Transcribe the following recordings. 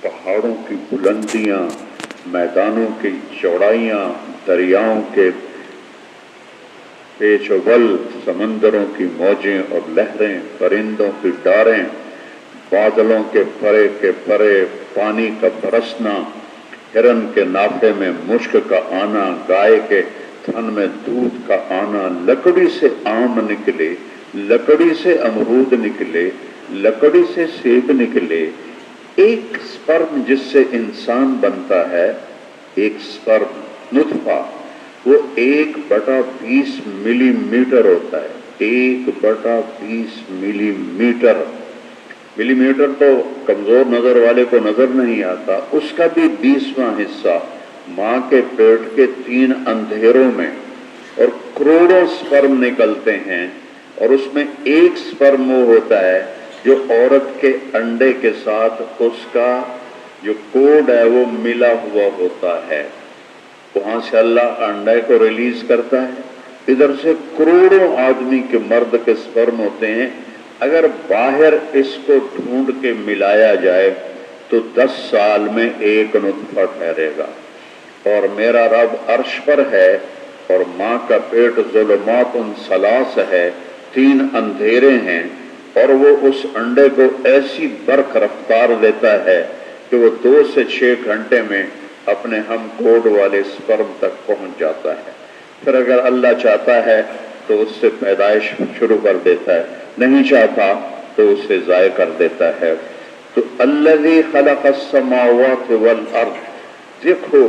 پہاڑوں کی بلندیاں، میدانوں کی چوڑائیاں، دریاؤں کے پیچ و بل، سمندروں کی موجیں اور لہریں، پرندوں کی ڈاریں، بادلوں کے پرے پانی کا برسنا، ہرن کے نافے میں مشک کا آنا، گائے کے تھن میں دودھ کا آنا، لکڑی سے آم نکلے، لکڑی سے امرود نکلے، لکڑی سے سیب نکلے، ایک سپرم جس سے انسان بنتا ہے، ایک سپرم نطفہ، وہ 1/20 ملی میٹر ہوتا ہے، 1/20 ملی میٹر۔ ملی میٹر تو کمزور نظر والے کو نظر نہیں آتا، اس کا بھی 20واں حصہ ماں کے پیٹ کے 3 اندھیروں میں، اور کروڑوں سپرم نکلتے ہیں، اور اس میں ایک سپرم وہ ہوتا ہے جو عورت کے انڈے کے ساتھ اس کا جو کوڈ ہے وہ ملا ہوا ہوتا ہے، وہاں سے اللہ انڈے کو ریلیز کرتا ہے، ادھر سے کروڑوں آدمی کے مرد کے سپرم ہوتے ہیں، اگر باہر اس کو ڈھونڈ کے ملایا جائے تو 10 سال میں ایک نطفہ ٹھہرے گا۔ اور میرا رب عرش پر ہے، اور ماں کا پیٹ ظلمات ثلاث ہے، 3 اندھیرے ہیں، اور وہ اس انڈے کو ایسی برق رفتار دیتا ہے کہ وہ 2 سے 6 گھنٹے میں اپنے ہم کوڈ والے سپرم تک پہنچ جاتا ہے۔ پھر اگر اللہ چاہتا ہے تو اس سے پیدائش شروع کر دیتا ہے، نہیں چاہتا تو اسے ضائع کر دیتا ہے۔ تو الذی خلق السماوات والارض، دیکھو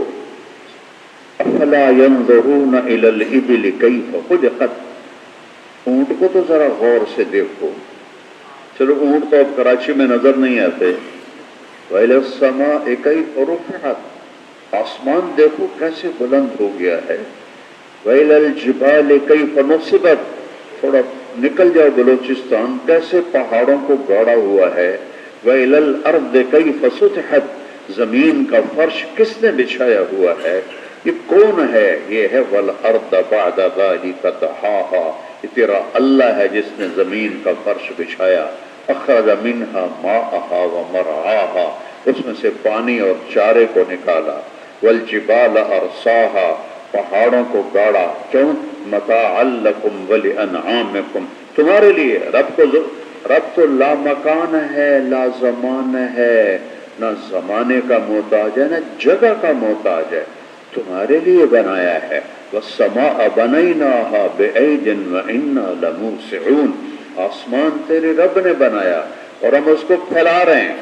افلا ينظرون الى الابل کیف خلقت، اونٹ کو تو ذرا غور سے دیکھو، چلو اونٹ تو اب کراچی میں نظر نہیں آتے، وَإِلَى السَّمَاءِ كَيْفَ رُفِعَتْ، آسمان دیکھو کیسے بلند ہو گیا ہے، وَإِلَى الْجِبَالِ كَيْفَ نُصِبَتْ، تھوڑا نکل جاؤ بلوچستان، کیسے پہاڑوں کو گاڑا ہوا ہے، وَإِلَى الْأَرْضِ كَيْفَ سُطِحَتْ، زمین کا فرش کس نے بچھایا ہوا ہے، یہ کون ہے، یہ ہے وَالْأَرْضَ بَعْدَ ذَلِكَ دَحَاهَا، یہ تیرا اللہ ہے جس نے زمین کا فرش بچھایا، اخرج منها ماءها ومرعاها، اس میں سے پانی اور چارے کو نکالا، والجبال ارساها، پہاڑوں کو گاڑا، کیوں، متاعا لکم ولانعامکم، تمہارے لیے۔ رب تو لا مکان ہے، لا زمان ہے، نہ زمانے کا محتاج ہے، نہ جگہ کا محتاج ہے، تمہارے لیے بنایا ہے۔ والسماء بنیناها بعید وإنا لموسعون، آسمان تیرے رب نے بنایا اور ہم اس کو پھیلا رہے ہیں۔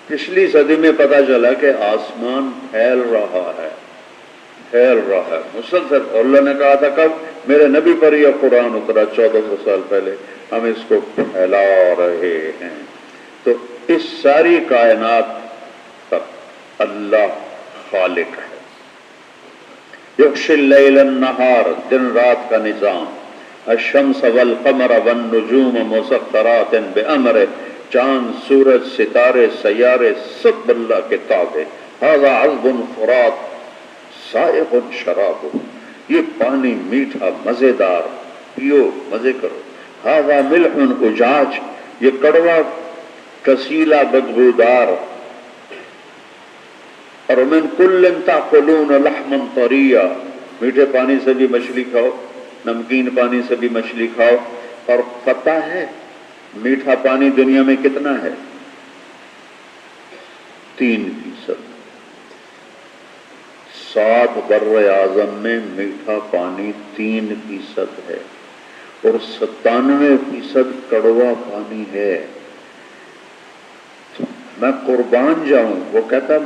پچھلی صدی میں پتہ چلا کہ آسمان پھیل رہا ہے، پھیل رہا ہے مسلسل، اور اللہ نے کہا تھا کب، میرے نبی پر یہ قرآن اترا 1400 سال پہلے، ہم اس کو پھیلا رہے ہیں۔ تو اس ساری کائنات پر اللہ خالق ہے۔ یغشی اللیل النہار، دن رات کا نظام، الشمس والقمر والنجوم مسخرات بامرہ، چاند سورج ستارے سیارے سب اللہ کے تابع، ھذا عذب فرات سائغ شرابہ، یہ پانی میٹھا مزیدار، پیو مزے کرو، ھذا ملح اجاج، یہ کڑوا کسیلا بدبودار، اور من کل تاکلون لحما طریا، میٹھے پانی سے بھی مچھلی کھاؤ، نمکین پانی سے بھی مچھلی کھاؤ، اور پتہ ہے میٹھا پانی دنیا میں کتنا ہے، 3%۔ 7 بر اعظم میں میٹھا پانی 3% ہے، اور 97% کڑوا پانی ہے۔ میں قربان جاؤں، وہ کہتا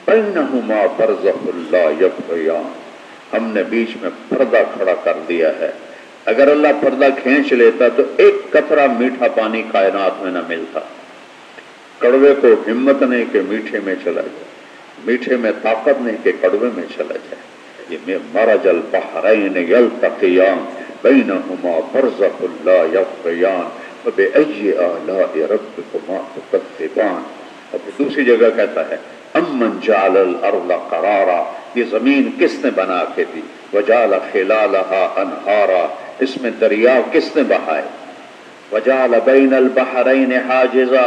بینہما برزخ لا یبغیان، ہم نے بیچ میں پردہ کھڑا کر دیا ہے، اگر اللہ پردہ کھینچ لیتا تو ایک قطرہ میٹھا پانی کائنات میں نہ ملتا۔ کڑوے کو ہمت نہیں کہ میٹھے میں چلا جائے، میٹھے میں طاقت نہیں کہ کڑوے میں چلا جائے۔ یہ مرج البحرین یلتقیان بینہما برزخ لا یبغیان فبأی آلاء ربکما تکذبان۔ اور دوسری جگہ کہتا ہے امن جعل الارض قرارا، یہ زمین کس نے بنا کے دی، وجعل خلالها انہارا، اس میں دریا کس نے بہائے، وجعل بین البحرین حاجزا،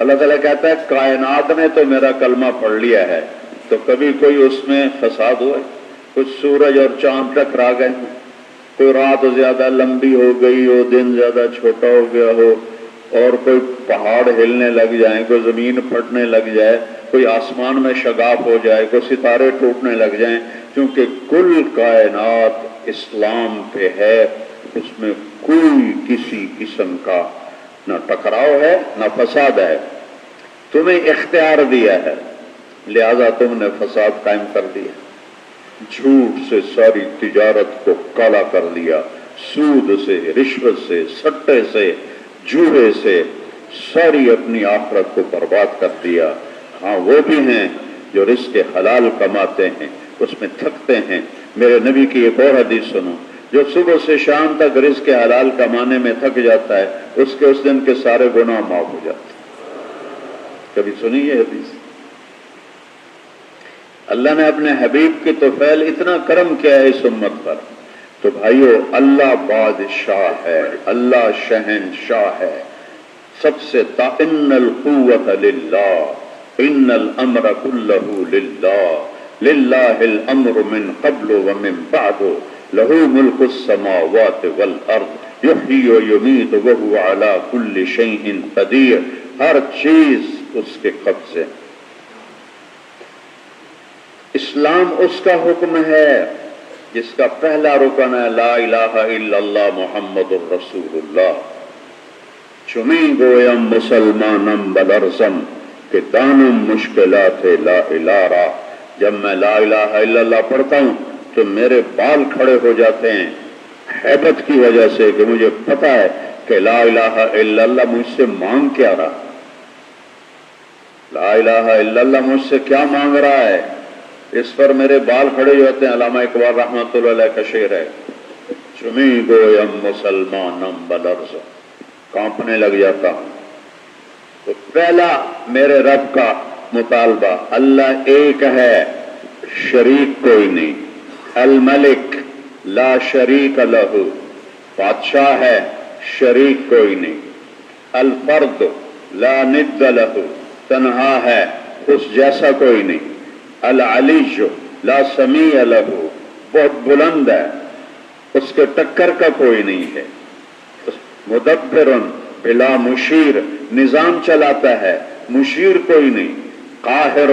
اللہ تعالیٰ کہتا ہے کائنات نے تو میرا کلمہ پڑھ لیا ہے، تو کبھی کوئی اس میں فساد ہوا ہے؟ کچھ سورج اور چاند ٹکرا گئے ہیں، کوئی رات زیادہ لمبی ہو گئی ہو، دن زیادہ چھوٹا ہو گیا ہو، اور کوئی پہاڑ ہلنے لگ جائیں، کوئی زمین پھٹنے لگ جائے، کوئی آسمان میں شگاف ہو جائے، کوئی ستارے ٹوٹنے لگ جائیں، کیونکہ کل کائنات اسلام پہ ہے، اس میں کوئی کسی قسم کا نہ ٹکراؤ ہے نہ فساد ہے۔ تمہیں اختیار دیا ہے، لہذا تم نے فساد قائم کر دیا، جھوٹ سے ساری تجارت کو کالا کر دیا، سود سے، رشوت سے، سٹے سے، جوئے سے ساری اپنی آخرت کو برباد کر دیا۔ ہاں وہ بھی ہیں جو رزق حلال کماتے ہیں، اس میں تھکتے ہیں۔ میرے نبی کی ایک اور حدیث سنو، جو صبح سے شام تک رزق حلال کمانے میں تھک جاتا ہے، اس دن کے سارے گناہ معاف ہو جاتے ہیں۔ کبھی سنی یہ حدیث؟ اللہ نے اپنے حبیب کی طفیل اتنا کرم کیا ہے اس امت پر، تو بھائیو اللہ بادشاہ ہے، اللہ شہنشاہ ہے، سب سے ان القوت للہ، ان الامر کلہ للہ، للہ الامر من قبل ومن بعد، لہ ملک السماوات والارض، یحیی ویمیت وہو علی کل شیء قدیر، ہر چیز اس کے قبضے۔ اسلام اس کا حکم ہے جس کا پہلا رکن ہے لا الہ الا اللہ محمد الرسول اللہ۔ چمی گویم مسلمانم بلرزم کہ دانم مشکلات لا الہ۔ جب میں لا الہ الا اللہ پڑھتا ہوں تو میرے بال کھڑے ہو جاتے ہیں ہیبت کی وجہ سے، کہ مجھے پتا ہے کہ لا الہ الا اللہ مجھ سے مانگ کیا رہا، لا الہ الا اللہ مجھ سے کیا مانگ رہا ہے، اس پر میرے بال کھڑے ہوتے ہیں۔ علامہ اقبال رحمۃ اللہ علیہ کا شعر ہے، چمی گویم مسلمانم بلرز، کانپنے لگ جاتا ہوں۔ تو پہلا میرے رب کا مطالبہ، اللہ ایک ہے، شریک کوئی نہیں، الملک لا شریک لہ، بادشاہ ہے، شریک کوئی نہیں، الفرد لا ند لہ، تنہا ہے، اس جیسا کوئی نہیں، العلی لا سمیع لہ، بہت بلند ہے، اس کے ٹکر کا کوئی نہیں ہے، مدبر بلا مشیر، نظام چلاتا ہے، مشیر کوئی نہیں، قاہر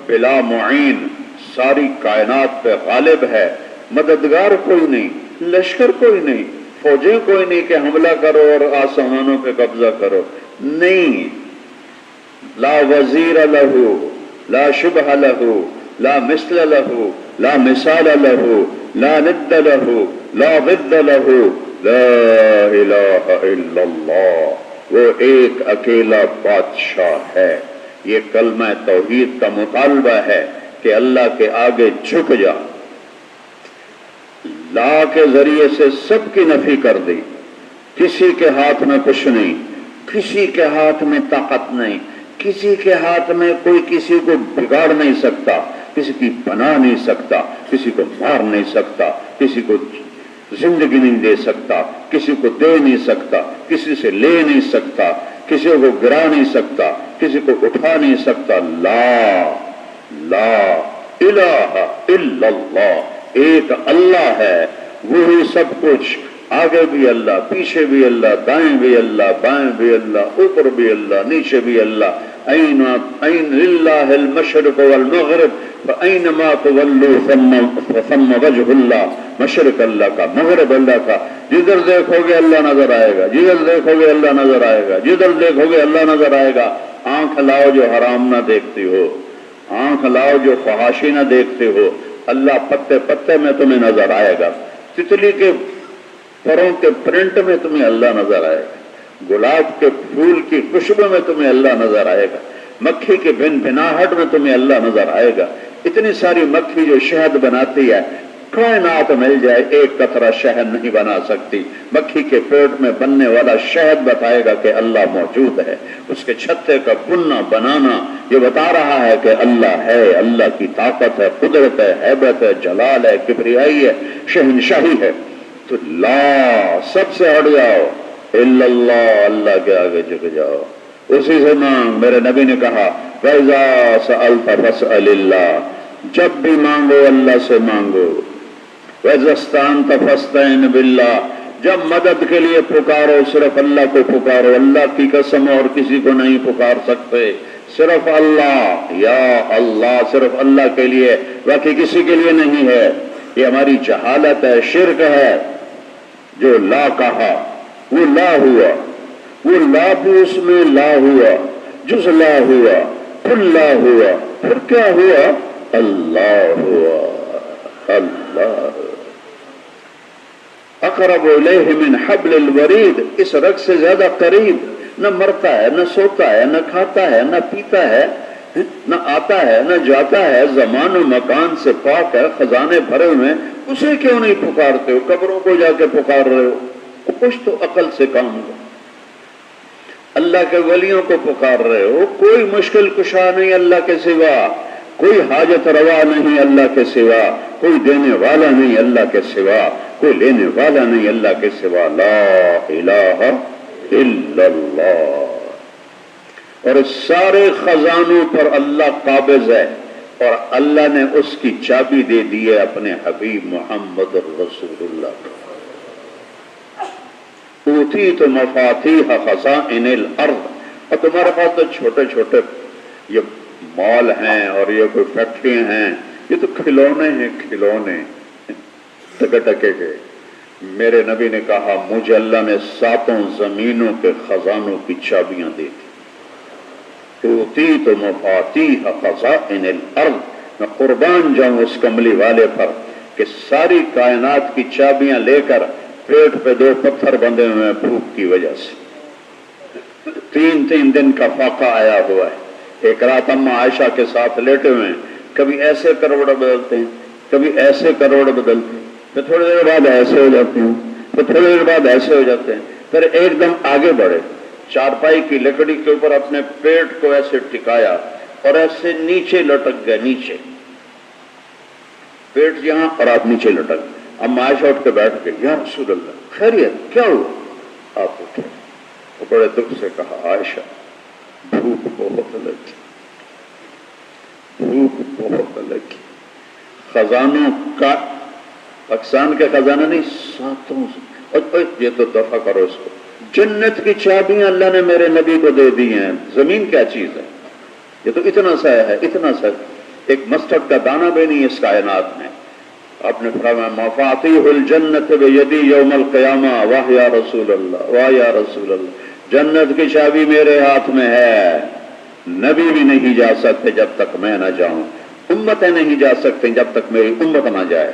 بلا معین، ساری کائنات پہ غالب ہے، مددگار کوئی نہیں، لشکر کوئی نہیں، فوجیں کوئی نہیں کہ حملہ کرو اور آسمانوں پہ قبضہ کرو، نہیں، لا وزیر لہ، لا شبہ لہ، لا مثل لہ، لا مثال لہ، لا ند لہ، لا ضد لہ، لا الہ الا اللہ، وہ ایک اکیلا بادشاہ ہے۔ یہ کلمہ توحید کا مطالبہ ہے کہ اللہ کے آگے جھک جا، لا کے ذریعے سے سب کی نفی کر دی، کسی کے ہاتھ میں کچھ نہیں، کسی کے ہاتھ میں طاقت نہیں، کسی کے ہاتھ میں کوئی کسی کو بگاڑ نہیں سکتا، کسی کی پناہ نہیں سکتا، کسی کو مار نہیں سکتا، کسی کو زندگی نہیں دے سکتا، کسی کو دے نہیں سکتا، کسی سے لے نہیں سکتا، کسی کو گرا نہیں سکتا، کسی کو اٹھا نہیں سکتا، لا الہ الا اللہ، ایک اللہ ہے، وہی سب کچھ، آگے بھی اللہ، پیچھے بھی اللہ، دائیں بھی اللہ، بائیں بھی اللہ، اوپر بھی اللہ، نیچے بھی اللہ، این للہ المشرق والمغرب فأینما تولوا ثم وجہ اللہ، مشرق اللہ کا، مغرب اللہ کا، جدھر دیکھو گے اللہ نظر آئے گا، جدھر دیکھو گے اللہ نظر آئے گا، جدھر دیکھو گے اللہ نظر آئے گا۔ آنکھ لاؤ جو حرام نہ دیکھتی ہو، آنکھ لاؤ جو فحاشی نہ دیکھتے ہو، اللہ پتے پتے میں تمہیں نظر آئے گا، تتلی کے پروں کے پرنٹ میں تمہیں اللہ نظر آئے گا، گلاب کے پھول کی خوشبو میں تمہیں اللہ نظر آئے گا، مکھی کے بن بناہٹ میں تمہیں اللہ نظر آئے گا۔ اتنی ساری مکھی جو شہد بناتی ہے، کائنات مل جائے ایک قطرہ شہد نہیں بنا سکتی، مکھی کے پیٹ میں بننے والا شہد بتائے گا کہ اللہ موجود ہے، اس کے چھتے کا بننا بنانا یہ بتا رہا ہے کہ اللہ ہے، اللہ کی طاقت ہے، قدرت ہے، ہیبت ہے، جلال ہے، کبریائی ہے، شہنشاہی ہے۔ تو لا، سب سے ہٹ جاؤ، الا اللہ، اللہ کے آگے جھک جاؤ، اسی سے مانگ. میرے نبی نے کہا فَإِذَا سَأَلْتَ فَاسْأَلِ اللَّهَ، جب بھی مانگو اللہ سے مانگو. وَإِذَا اسْتَعَنْتَ فَاسْتَعِنْ بِاللَّهِ، جب مدد کے لیے پکارو صرف اللہ کو پکارو. اللہ کی قسم اور کسی کو نہیں پکار سکتے، صرف اللہ. یا اللہ، صرف اللہ کے لیے، باقی کسی کے لیے نہیں ہے. یہ ہماری جہالت ہے، شرک ہے. جو لا کہا وہ لا ہوا، وہ لا بھی اس میں لا ہوا، جز لا ہوا، پھر لا ہوا، پھر کیا ہوا؟ اللہ ہوا. اللہ اقرب الیہ من حبل الورید، اس رگ سے زیادہ قریب. نہ مرتا ہے، نہ سوتا ہے، نہ کھاتا ہے، نہ پیتا ہے، نہ آتا ہے، نہ جاتا ہے، زمان و مکان سے پاک ہے، خزانے بھرے ہوئے. اسے کیوں نہیں پکارتے ہو؟ قبروں کو جا کے پکار رہے ہو. کچھ تو عقل سے کام لو. اللہ کے ولیوں کو پکار رہے ہو. کوئی مشکل کشا نہیں اللہ کے سوا، کوئی حاجت روا نہیں اللہ کے سوا، کوئی دینے والا نہیں اللہ کے سوا، کوئی لینے والا نہیں اللہ کے سوا. لا الہ الا اللہ. اور سارے خزانوں پر اللہ قابض ہے، اور اللہ نے اس کی چابی دے دی ہے اپنے حبیب محمد رسول اللہ کو. اوتیت مفاتیح خزائن الارض. اور تمہارے پاس تو چھوٹے چھوٹے یہ مال ہیں اور یہ کوئی فیکٹریاں ہیں، یہ تو کھلونے ہیں، کھلونے ٹکے ٹکے کے. میرے نبی نے کہا مجھے اللہ نے 7 زمینوں کے خزانوں کی چابیاں دی تھی. اوتیت مفاتیح خزائن الارض. میں قربان جاؤں اس کملی والے پر کہ ساری کائنات کی چابیاں لے کر پیٹ پہ 2 پتھر بندھے ہوئے ہیں بھوک کی وجہ سے. 3 دن کا فاقہ آیا ہوا ہے. ایک رات اماں عائشہ کے ساتھ لیٹے ہوئے ہیں. کبھی ایسے کروڑ بدلتے ہیں، کبھی ایسے کروڑ بدلتے ہیں، پھر تھوڑی دیر بعد ایسے ہو جاتے ہیں، پھر تھوڑی دیر بعد ایسے ہو جاتے ہیں. پھر ایک دم آگے بڑھے، چارپائی کی لکڑی کے اوپر اپنے پیٹ کو ایسے ٹکایا اور ایسے نیچے لٹک گئے. نیچے پیٹ یہاں اور آپ نیچے لٹک گئے. اما عائشہ اٹھ کے بیٹھ گئی. یا رسول اللہ خیریت کیا ہوا؟ آپ اٹھے تو بڑے دکھ سے کہا عائشہ بھوک بہت لگی، بھوک بہت لگی. خزانوں کا پاکستان کے خزانہ نہیں، 7 یہ تو دفع کرو اس کو. جنت کی چابیاں اللہ نے میرے نبی کو دے دی ہیں. زمین کیا چیز ہے؟ یہ تو اتنا سا ہے، اتنا سا، ایک مسٹرڈ کا دانہ بھی نہیں اس کائنات میں. آپ نے فرمایا مفاتیح الجنت بیدی یوم القیامہ. واہ یا رسول اللہ، واہ یا رسول اللہ. جنت کی چابی میرے ہاتھ میں ہے. نبی بھی نہیں جا سکتے جب تک میں نہ جاؤں، امتیں نہیں جا سکتے جب تک میری امت نہ جائے.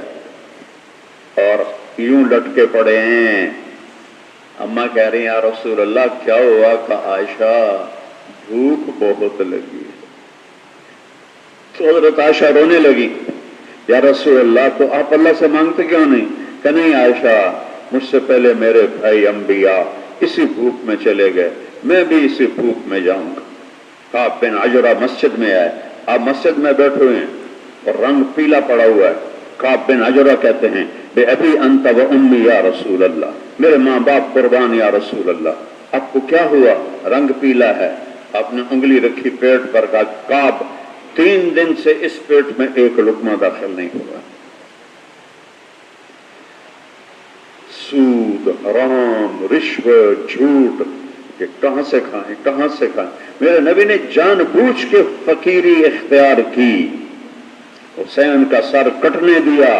اور یوں لٹکے پڑے ہیں. اماں کہہ رہی ہیں یا رسول اللہ کیا ہوا؟ کہا عائشہ بھوک بہت لگی. تو حضرت عائشہ رونے لگی. یا رسول اللہ تو آپ اللہ سے مانگتے کیوں نہیں؟ کہ نہیں عائشہ، مجھ سے پہلے میرے بھائی انبیاء اسی بھوک میں چلے گئے، میں بھی اسی بھوک میں جاؤں گا. کعب بن عجرہ مسجد میں آئے. آپ مسجد میں بیٹھے ہوئے ہیں اور رنگ پیلا پڑا ہوا ہے. کعب بن عجرہ کہتے ہیں بے ابی انت و امی یا رسول اللہ، میرے ماں باپ قربان یا رسول اللہ. آپ کو کیا ہوا؟ رنگ پیلا ہے. آپ نے انگلی رکھی پیٹ پر. کہا کعب 3 دن سے اس پیٹ میں ایک لقمہ داخل نہیں ہوا. سود، حرام، رشوت، جھوٹ، کہ کہاں سے کھائیں، کہاں سے کھائیں. میرے نبی نے جان بوجھ کے فقیری اختیار کی. حسین کا سر کٹنے دیا،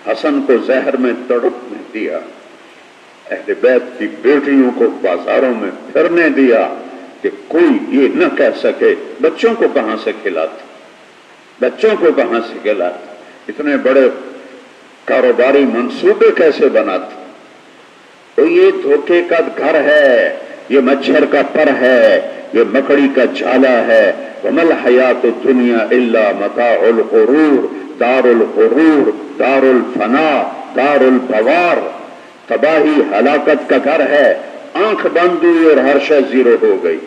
حسن کو زہر میں تڑپنے دیا، اہل بیت کی بیٹیوں کو بازاروں میں پھرنے دیا کہ کوئی یہ نہ کہہ سکے بچوں کو کہاں سے کھلاتے، بچوں کو کہاں سے کھلاتے. اتنے بڑے کاروباری منصوبے کیسے بناتے. تو یہ دھوکے کا گھر ہے، یہ مچھر کا پر ہے، یہ مکڑی کا جالا ہے. وَمَا الْحَيَاةُ الدُّنْيَا إِلَّا مَتَاعُ الْغُرُورِ. دار الغرور، دار الفنا، دار البوار. تباہی ہلاکت کا گھر ہے. آنکھ بند ہوئی اور ہر شے زیرو ہو گئی.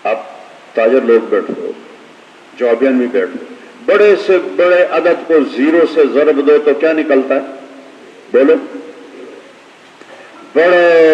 اب تاجر لوگ بیٹھے ہو، جابین بھی بیٹھے، بڑے سے بڑے عدد کو زیرو سے ضرب دو تو کیا نکلتا ہے؟ بولو. بڑے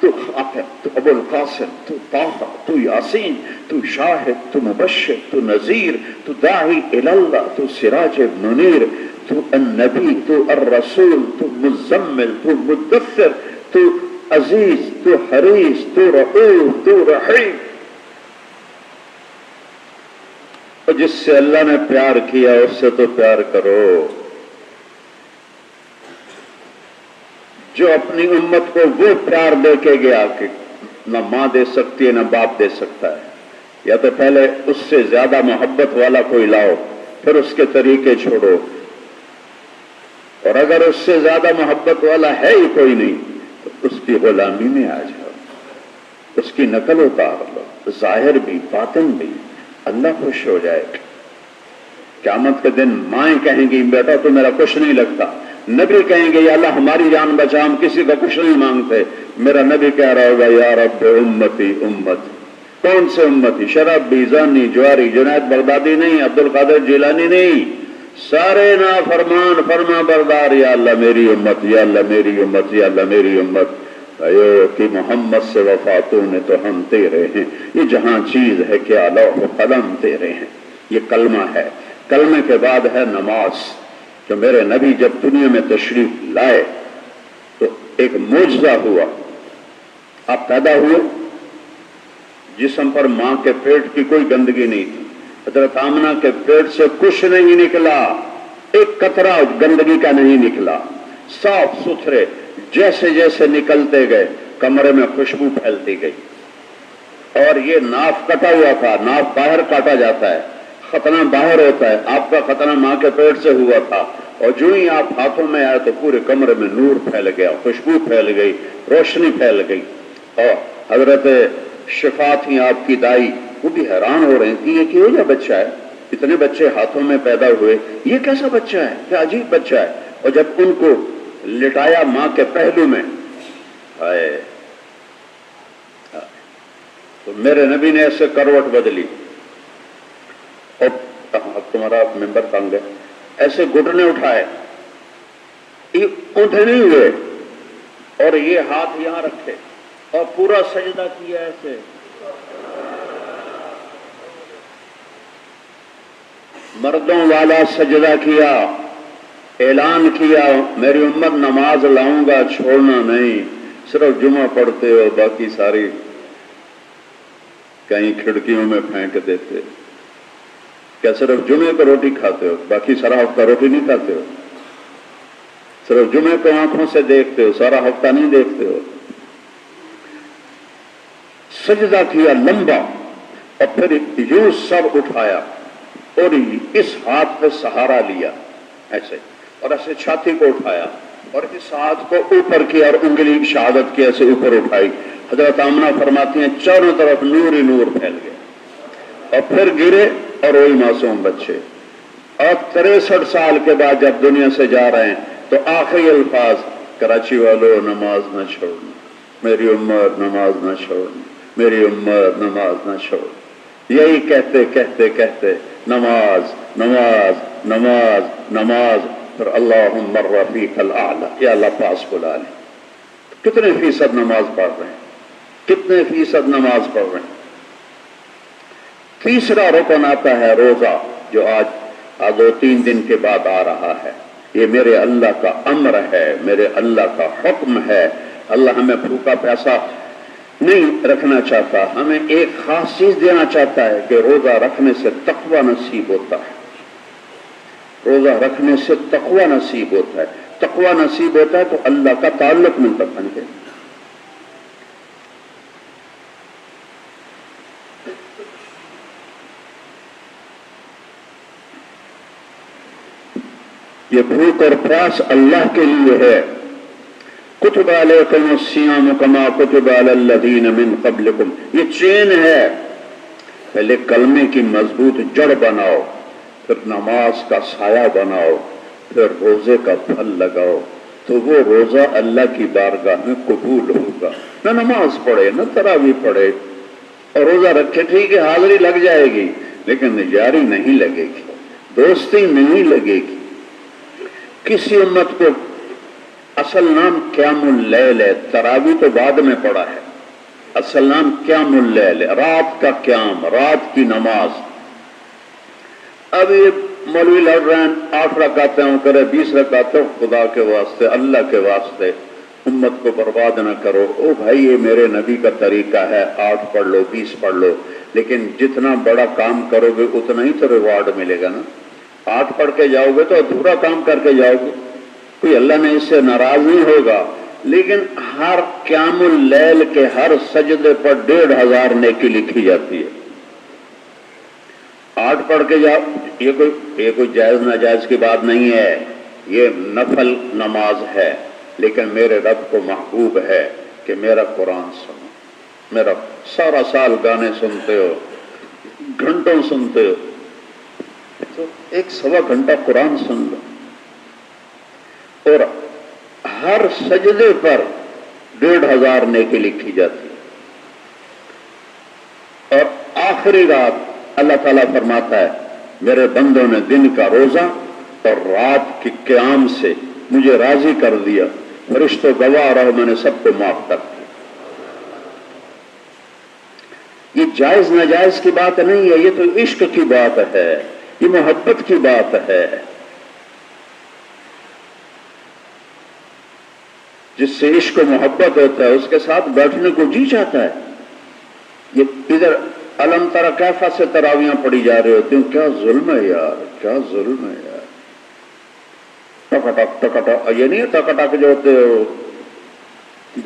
تو خاتم، تو ابو القاسم، تو طه، تو یاسین، تو شاہد، تو مبشر، تو نذیر، تو داعی اللہ، تو سراج منیر، تو النبی، تو الرسول، تو مزمل، تو مدثر، تو عزیز، تو حریص، تو رؤوف، تو رحیم. اور جس سے اللہ نے پیار کیا اس سے تو پیار کرو. جو اپنی امت کو وہ پیار دے کے گیا کہ نہ ماں دے سکتی ہے نہ باپ دے سکتا ہے، یا تو پہلے اس سے زیادہ محبت والا کوئی لاؤ پھر اس کے طریقے چھوڑو، اور اگر اس سے زیادہ محبت والا ہے ہی کوئی نہیں تو اس کی غلامی میں آ جاؤ، اس کی نقل اتار لو، ظاہر بھی باطن بھی، اللہ خوش ہو جائے گا. قیامت کے دن مائیں کہیں گی بیٹا تو میرا کچھ نہیں لگتا، نبی کہیں گے یا اللہ ہماری جان بچا، ہم کسی کا کچھ نہیں مانگتے. میرا نبی کہہ رہا ہوگا یا رب امتی امت. کون سے امتی؟ شراب بیزانی جواری جنید بغدادی نہیں، عبد القادر جیلانی نہیں، سارے نافرمان فرما بردار. یا اللہ میری امت، یا اللہ میری امت، یا اللہ میری امت. ایو کہ محمد سے وفاتوں نے تو ہم تیرے ہیں. یہ جہاں چیز ہے کیا لوح و قلم تیرے ہیں. یہ کلمہ ہے. کلمے کے بعد ہے نماز. کہ میرے نبی جب دنیا میں تشریف لائے تو ایک معجزہ ہوا. آپ پیدا ہوئے، جسم پر ماں کے پیٹ کی کوئی گندگی نہیں تھی. حضرت آمنہ کے پیٹ سے کچھ نہیں نکلا، ایک قطرہ گندگی کا نہیں نکلا، صاف ستھرے. جیسے جیسے نکلتے گئے کمرے میں خوشبو پھیلتی گئی. اور یہ ناف کٹا ہوا تھا، ناف باہر کاٹا جاتا ہے، ختنہ باہر ہوتا ہے. آپ کا ختنہ ماں کے پیٹ سے ہوا تھا، اور جو ہی آپ ہاتھوں میں آئے تو پورے کمرے میں نور پھیل گیا، خوشبو پھیل گئی، روشنی پھیل گئی. اور حضرت شفا تھی آپ کی دائی، وہ بھی حیران ہو رہی تھی یہ کیوں جا بچہ ہے، اتنے بچے ہاتھوں میں پیدا ہوئے، یہ کیسا بچہ ہے، کیا عجیب بچہ ہے. اور جب ان کو لٹایا ماں کے پہلو میں، تو میرے نبی نے ایسے کروٹ بدلی. اور تمہارا ممبر تنگ ہے، ایسے گھٹنے اٹھائے، اونٹے نہیں ہوئے، اور یہ ہاتھ یہاں رکھے اور پورا سجدہ کیا ایسے. مردوں والا سجدہ کیا، اعلان کیا میری امت نماز لاؤں گا، چھوڑنا نہیں. صرف جمعہ پڑھتے ہو، باقی ساری کہیں کھڑکیوں میں پھینک دیتے. کیا صرف جمعے کو روٹی کھاتے ہو، باقی سارا ہفتہ روٹی نہیں کھاتے ہو؟ صرف جمعے کو آنکھوں سے دیکھتے ہو، سارا ہفتہ نہیں دیکھتے ہو؟ سجدہ کیا لمبا، اور پھر یوں سر اٹھایا اور اس ہاتھ پہ سہارا لیا ایسے، اور ایسے چھاتی کو اٹھایا اور اس ہاتھ کو اوپر کیا اور انگلی شہادت کی ایسے اوپر اٹھائی. حضرت آمنہ فرماتی ہیں چاروں طرف نور ہی نور پھیل گئے، اور پھر گرے اور وہی معصوم بچے. اور 63 سال کے بعد جب دنیا سے جا رہے ہیں تو آخری الفاظ، کراچی والوں نماز نہ چھوڑنا، میری امت نماز نہ چھوڑنا، میری امت نماز نہ چھوڑ. یہی کہتے کہتے کہتے نماز نماز نماز نماز، پھر اللہم الرفیق الاعلی، یا اللہ پاس بلا لیں. کتنے فیصد نماز پڑھ رہے ہیں، کتنے فیصد نماز پڑھ رہے ہیں. تیسرا رکن آتا ہے روزہ، جو آج 2-3 دن کے بعد آ رہا ہے. یہ میرے اللہ کا امر ہے، میرے اللہ کا حکم ہے. اللہ ہمیں بھوکا پیاسا نہیں رکھنا چاہتا، ہمیں ایک خاص چیز دینا چاہتا ہے کہ روزہ رکھنے سے تقوی نصیب ہوتا ہے. روزہ رکھنے سے تقوی نصیب ہوتا ہے. تقوی نصیب ہوتا ہے تو اللہ کا تعلق ملتا ہے. یہ بھوک اور پیاس اللہ کے لیے ہے. کتب علیکم الصیام کما کتب علی الذین من قبلکم، یہ چین ہے. پہلے کلمے کی مضبوط جڑ بناؤ، پھر نماز کا سایہ بناؤ، پھر روزے کا پھل لگاؤ، تو وہ روزہ اللہ کی بارگاہ میں قبول ہوگا. نہ نماز پڑھے نہ تراویح پڑھے اور روزہ رکھے، ٹھیک ہے حاضری لگ جائے گی لیکن یاری نہیں لگے گی، دوستی نہیں لگے گی. کسی امت کو اصل نام قیام اللیل ہے، تراوی تو بعد میں پڑا ہے، اصل نام قیام اللیل ہے، رات کا قیام، رات کی نماز۔ اب یہ مولوی لڑ رہے ہیں 8 رکعتیں کرے 20 رکعتیں، خدا کے واسطے اللہ کے واسطے امت کو برباد نہ کرو۔ او بھائی یہ میرے نبی کا طریقہ ہے، 8 پڑھ لو 20 پڑھ لو، لیکن جتنا بڑا کام کرو گے اتنا ہی تو ریوارڈ ملے گا نا۔ 8 پڑھ کے جاؤ گے تو ادھورا کام کر کے جاؤ گے، کوئی اللہ نے اس سے ناراض نہیں ہوگا، لیکن ہر قیام اللیل کے ہر سجدے پر 1500 نیکی لکھی جاتی ہے۔ 8 پڑھ کے جاؤ، یہ کوئی جائز ناجائز کی بات نہیں ہے، یہ نفل نماز ہے، لیکن میرے رب کو محبوب ہے کہ میرا قرآن سنو۔ میرا سارا سال گانے سنتے ہو، گھنٹوں سنتے ہو، تو 1 سوا گھنٹہ قرآن سن لو، اور ہر سجدے پر 1500 نیکی لکھی جاتی ہے۔ اور آخری رات اللہ تعالیٰ فرماتا ہے میرے بندوں نے دن کا روزہ اور رات کی قیام سے مجھے راضی کر دیا، فرشتوں گواہ رہو میں نے سب کو معاف کر دیا۔ یہ جائز ناجائز کی بات نہیں ہے، یہ تو عشق کی بات ہے، یہ محبت کی بات ہے۔ جس سے عشق و محبت ہوتا ہے اس کے ساتھ بیٹھنے کو جی چاہتا ہے۔ یہ ادھر علم ترى کیف سے تراویاں پڑھی جا رہے ہوتے ہیں، کیا ظلم ہے یار، کیا ظلم ہے یار۔ ٹکٹک ٹکٹک، یہ نہیں ہے ٹکٹک جو ہوتے ہو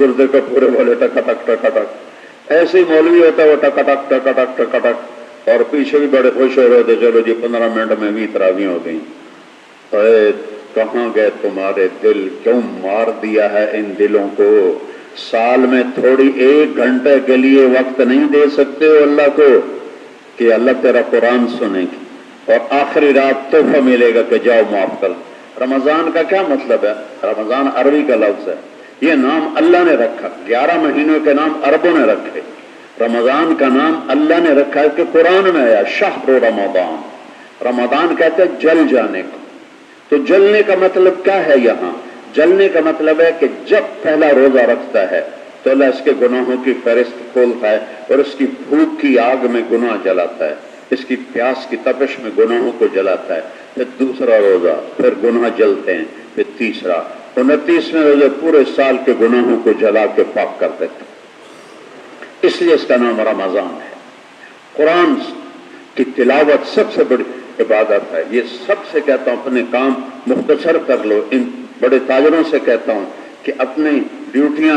گردے کے پورے والے، ٹکٹک ٹکٹک، ایسے ہی مولوی ہوتا ہے وہ ٹکٹک ٹکٹک ٹکٹک، اور پیچھے بھی بڑے خوش ہو رہے تھے، چلو جی 15 منٹ میں بھی تراویاں ہو گئیں۔ اے کہاں گئے تمہارے دل، کیوں مار دیا ہے ان دلوں کو؟ سال میں تھوڑی 1 گھنٹے کے لیے وقت نہیں دے سکتے ہو اللہ کو کہ اللہ تیرا قرآن سنے گی، اور آخری رات تحفہ ملے گا کہ جاؤ معاف کر۔ رمضان کا کیا مطلب ہے؟ رمضان عربی کا لفظ ہے، یہ نام اللہ نے رکھا، 11 مہینوں کے نام عربوں نے رکھے، رمضان کا نام اللہ نے رکھا ہے کہ قرآن میں آیا شہر رمضان۔ رمضان کہتے ہیں جل جانے کو، تو جلنے کا مطلب کیا ہے یہاں؟ جلنے کا مطلب ہے کہ جب پہلا روزہ رکھتا ہے تو اللہ اس کے گناہوں کی فہرست کھولتا ہے اور اس کی بھوک کی آگ میں گناہ جلاتا ہے، اس کی پیاس کی تپش میں گناہوں کو جلاتا ہے، پھر دوسرا روزہ، پھر گناہ جلتے ہیں، پھر تیسرا، 29ویں روزے پورے سال کے گناہوں کو جلا کے پاک کر دیتے ہیں۔ اس لیے اس کا نام رمضان ہے۔ قرآن کی تلاوت سب سے بڑی عبادت ہے۔ یہ سب سے کہتا ہوں اپنے کام مختصر کر لو، ان بڑے تاجروں سے کہتا ہوں کہ اپنی ڈیوٹیاں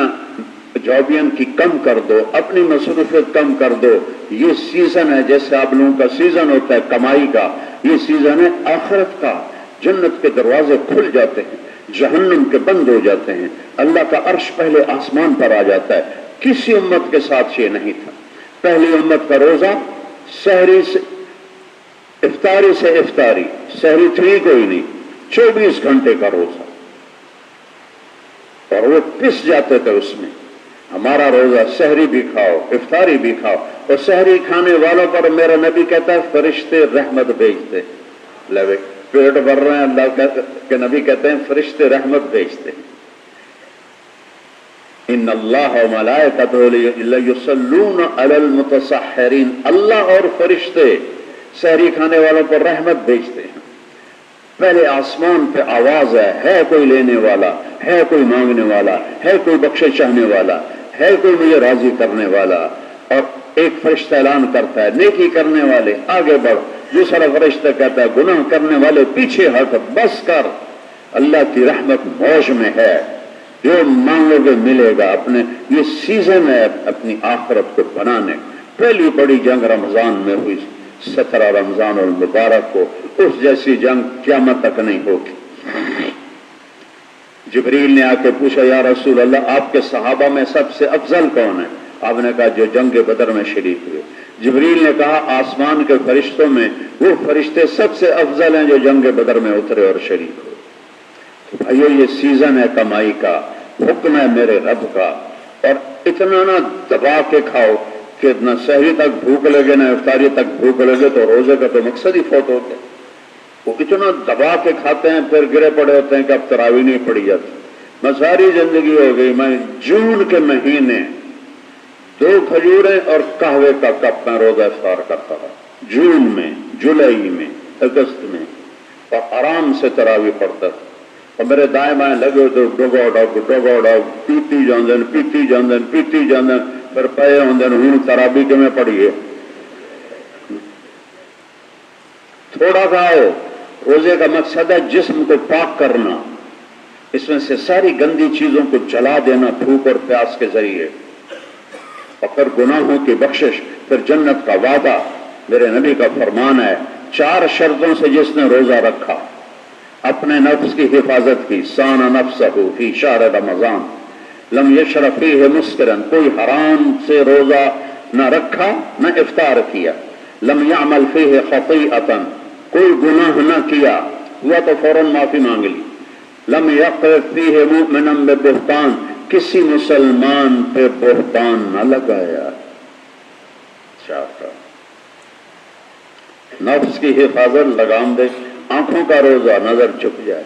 جابین کی کم کر دو، اپنی مصروفیت کم کر دو۔ یہ سیزن ہے، جیسے آپ لوگوں کا سیزن ہوتا ہے کمائی کا، یہ سیزن ہے آخرت کا۔ جنت کے دروازے کھل جاتے ہیں، جہنم کے بند ہو جاتے ہیں، اللہ کا عرش پہلے آسمان پر آ جاتا ہے۔ کسی امت کے ساتھ یہ نہیں تھا۔ پہلی امت کا روزہ سحری سے افطاری سے افطاری، سحری تھی کوئی نہیں، 24 گھنٹے کا روزہ، اور وہ پس جاتے تھے اس میں۔ ہمارا روزہ سحری بھی کھاؤ افطاری بھی کھاؤ، اور سحری کھانے والوں پر میرا نبی کہتا ہے فرشتے رحمت بھیجتے۔ لے پیٹ بھر رہے ہیں، اللہ کے نبی کہتے ہیں فرشتے رحمت بھیجتے۔ ان اللہ و ملائکتہ یصلون علی المتصحرین، اللہ اور فرشتے سحری کھانے والوں پر رحمت بھیجتے ہیں۔ پہلے آسمان پہ آواز ہے کوئی لینے والا، ہے کوئی مانگنے والا، ہے کوئی بخشش چاہنے والا، ہے کوئی مجھے راضی کرنے والا، اور ایک فرشتہ اعلان کرتا ہے نیکی کرنے والے آگے بڑھ، دوسرا فرشتہ کہتا ہے گناہ کرنے والے پیچھے ہٹ، بس کر، اللہ کی رحمت موج میں ہے، جو مانگو گے ملے گا۔ اپنے یہ سیزن ہے اپنی آخرت کو بنانے۔ پہلی بڑی جنگ رمضان میں ہوئی، 17 رمضان المبارک کو، اس جیسی جنگ قیامت تک نہیں ہوگی۔ جبریل نے آ کے پوچھا یا رسول اللہ آپ کے صحابہ میں سب سے افضل کون ہے؟ آپ نے کہا جو جنگ بدر میں شریک ہوئے۔ جبریل نے کہا آسمان کے فرشتوں میں وہ فرشتے سب سے افضل ہیں جو جنگ بدر میں اترے اور شریک ہوئے۔ تو بھائیو یہ سیزن ہے کمائی کا، حکم ہے میرے رب کا، اور اتنا نہ دبا کے کھاؤ کہ نہ سحری تک بھوک لگے نہ افطاری تک بھوک لگے، تو روزے کا تو مقصد ہی فوت ہو گیا۔ وہ اتنا دبا کے کھاتے ہیں پھر گرے پڑے ہوتے ہیں کہ اب تراویح نہیں پڑھی جاتی، میں ساری زندگی ہو گئی میں جون کے مہینے 2 کھجوریں اور قہوے کا کپ میں روزہ افطار کرتا تھا، جون میں، جولائی میں، اگست میں، اور آرام سے تراویح پڑھتا تھا، اور میرے دائیں بائیں لگے تو ڈگوڑ پیتی جاندن پھر پے ہوندن ہوں تراویح کے میں پڑھیے تھوڑا کھاؤ۔ روزے کا مقصد ہے جسم کو پاک کرنا، اس میں سے ساری گندی چیزوں کو جلا دینا بھوک اور پیاس کے ذریعے، اور پھر گناہوں کی بخشش، پھر جنت کا وعدہ۔ میرے نبی کا فرمان ہے 4 شرطوں سے جس نے روزہ رکھا، اپنے نفس کی حفاظت کی، سان نفسہ فی شہر رمضان لم یشرب فیہ مسکرا، کوئی حرام سے روزہ نہ رکھا نہ افطار کیا، لم یعمل فیہ خطیئتا، کوئی گناہ نہ کیا، ہوا تو فوراً معافی مانگ لی، لم یقذف فیہ مؤمنا ببہتان، کسی مسلمان پہ بہتان نہ لگایا۔ نفس کی حفاظت لگام دے، آنکھوں کا روزہ نظر جھک جائے،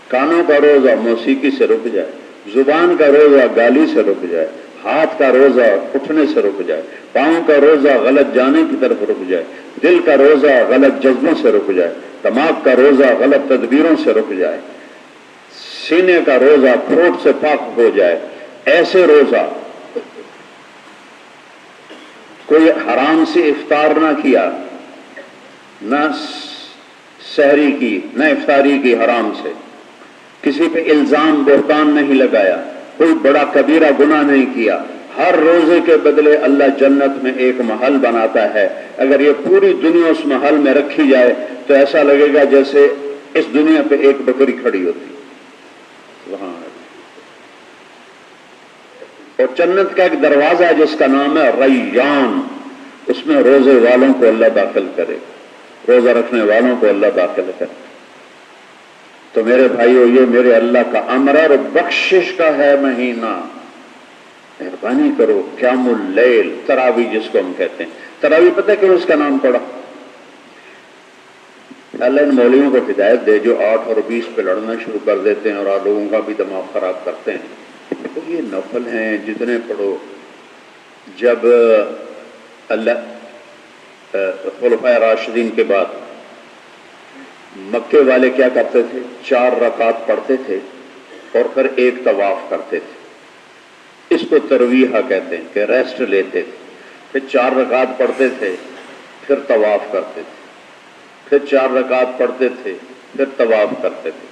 کانوں کا روزہ موسیقی سے رک جائے، زبان کا روزہ گالی سے رک جائے، ہاتھ کا روزہ اٹھنے سے رک جائے، پاؤں کا روزہ غلط جانے کی طرف رک جائے، دل کا روزہ غلط جذبوں سے رک جائے، دماغ کا روزہ غلط تدبیروں سے رک جائے، سینے کا روزہ کھوٹ سے پاک ہو جائے۔ ایسے روزہ، کوئی حرام سے افطار نہ کیا، نہ سحری کی نہ افطاری کی حرام سے، کسی پہ الزام بہتان نہیں لگایا، کوئی بڑا کبیرہ گناہ نہیں کیا، ہر روزے کے بدلے اللہ جنت میں ایک محل بناتا ہے۔ اگر یہ پوری دنیا اس محل میں رکھی جائے تو ایسا لگے گا جیسے اس دنیا پہ ایک بکری کھڑی ہوتی۔ سبحان اللہ۔ اور جنت کا ایک دروازہ ہے جس کا نام ہے ریان، اس میں روزے والوں کو اللہ داخل کرے، روزہ رکھنے والوں کو اللہ داخل کرے۔ تو میرے بھائیو، یہ میرے اللہ کا امر اور بخشش کا ہے مہینہ، مہربانی کرو۔ قیام اللیل، تراویح جس کو ہم کہتے ہیں، تراویح پتہ کیوں اس کا نام پڑا؟ اللہ ان مولویوں کو ہدایت دے جو 8 اور 20 پہ لڑنا شروع کر دیتے ہیں اور آپ لوگوں کا بھی دماغ خراب کرتے ہیں۔ تو یہ نفل ہیں، جتنے پڑھو۔ جب اللہ خلفائے راشدین کے بعد مکے والے کیا کرتے تھے؟ 4 رکعت پڑھتے تھے اور پھر ایک طواف کرتے تھے، اس کو ترویحہ کہتے ہیں کہ ریسٹ لیتے تھے۔ پھر 4 رکعت پڑھتے تھے، پھر طواف کرتے تھے، پھر 4 رکعت پڑھتے تھے، پھر طواف کرتے تھے،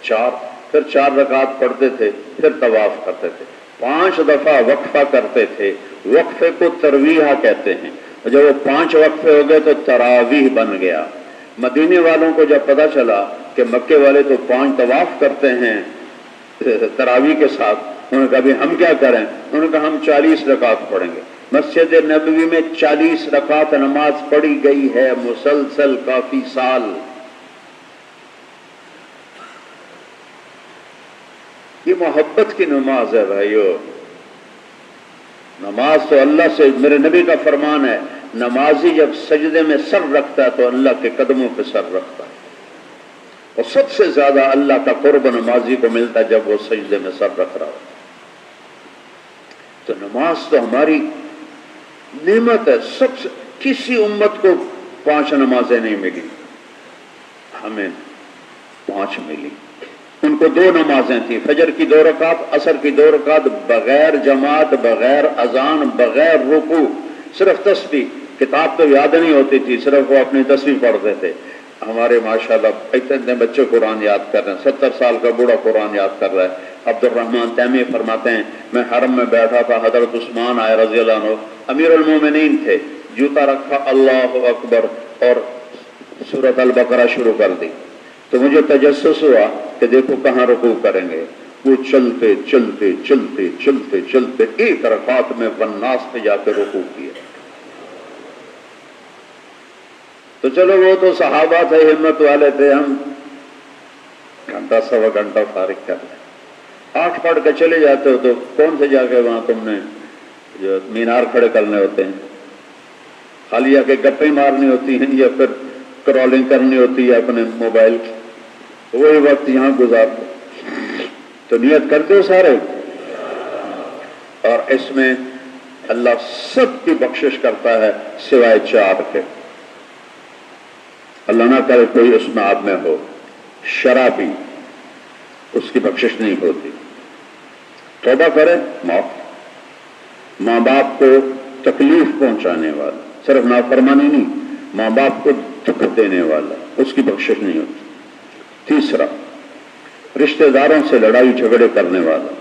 پھر 4 رکعت پڑھتے تھے، پھر طواف کرتے تھے، 5 دفعہ وقفہ کرتے تھے، وقفے کو ترویحہ کہتے ہیں۔ جب وہ 5 وقفے ہو گئے تو تراویح بن گیا۔ مدینے والوں کو جب پتا چلا کہ مکے والے تو 5 طواف کرتے ہیں تراویح کے ساتھ، انہوں نے کہا بھی ہم کیا کریں؟ انہوں نے کہا ہم 40 رکعت پڑھیں گے۔ مسجد نبوی میں 40 رکعت نماز پڑھی گئی ہے مسلسل کافی سال۔ یہ محبت کی نماز ہے بھائیو۔ نماز تو اللہ سے، میرے نبی کا فرمان ہے، نمازی جب سجدے میں سر رکھتا ہے تو اللہ کے قدموں پہ سر رکھتا ہے، اور سب سے زیادہ اللہ کا قرب نمازی کو ملتا ہے جب وہ سجدے میں سر رکھ رہا ہو۔ تو نماز تو ہماری نعمت ہے۔ سب سے کسی امت کو 5 نمازیں نہیں ملی، ہمیں 5 ملی۔ ان کو 2 نمازیں تھیں، فجر کی 2 رکعت، عصر کی 2 رکعت، بغیر جماعت، بغیر اذان، بغیر رکوع، صرف تسبیح۔ کتاب تو یاد نہیں ہوتی تھی، صرف وہ اپنی تسبیح پڑھتے تھے۔ ہمارے ماشاءاللہ اتنے بچے قرآن یاد کر رہے ہیں، 70 سال کا بوڑھا قرآن یاد کر رہا ہے۔ عبد الرحمن تیمی فرماتے ہیں میں حرم میں بیٹھا تھا، حضرت عثمان آئے رضی اللہ عنہ، امیر المومنین تھے، جوتا رکھا، اللہ اکبر، اور سورۃ البقرہ شروع کر دی۔ تو مجھے تجسس ہوا کہ دیکھو کہاں رکوع کریں گے۔ وہ چلتے چلتے چلتے چلتے چلتے 1 رکعت میں والناس پہ جا کے رکوع کیا۔ تو چلو وہ تو صحابہ تھے، ہمت والے تھے، ہم گھنٹہ سوا گھنٹہ فارغ کر لیں۔ 8 پڑھ کے چلے جاتے ہو تو کون سے جا کے وہاں تم نے جو مینار کھڑے کرنے ہوتے ہیں، خالی جا کے گپیں مارنی ہوتی ہیں یا پھر کرالنگ کرنی ہوتی ہے اپنے موبائل کی، وہی وقت یہاں گزارتے۔ تو نیت کرتے ہو سارے؟ اور اس میں اللہ سب کی بخشش کرتا ہے سوائے 4 کے. اللہ نہ کرے کوئی اس میں آپ میں ہو شرابی، اس کی بخشش نہیں ہوتی. توبہ کرے معاف. ماں باپ کو تکلیف پہنچانے والا، صرف نافرمانی نہیں، ماں باپ کو دکھ دینے والا، اس کی بخشش نہیں ہوتی. تیسرا، رشتہ داروں سے لڑائی جھگڑے کرنے والا.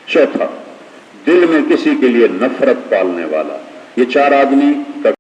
چوتھا، دل میں کسی کے لیے نفرت پالنے والا. یہ 4 آدمی کا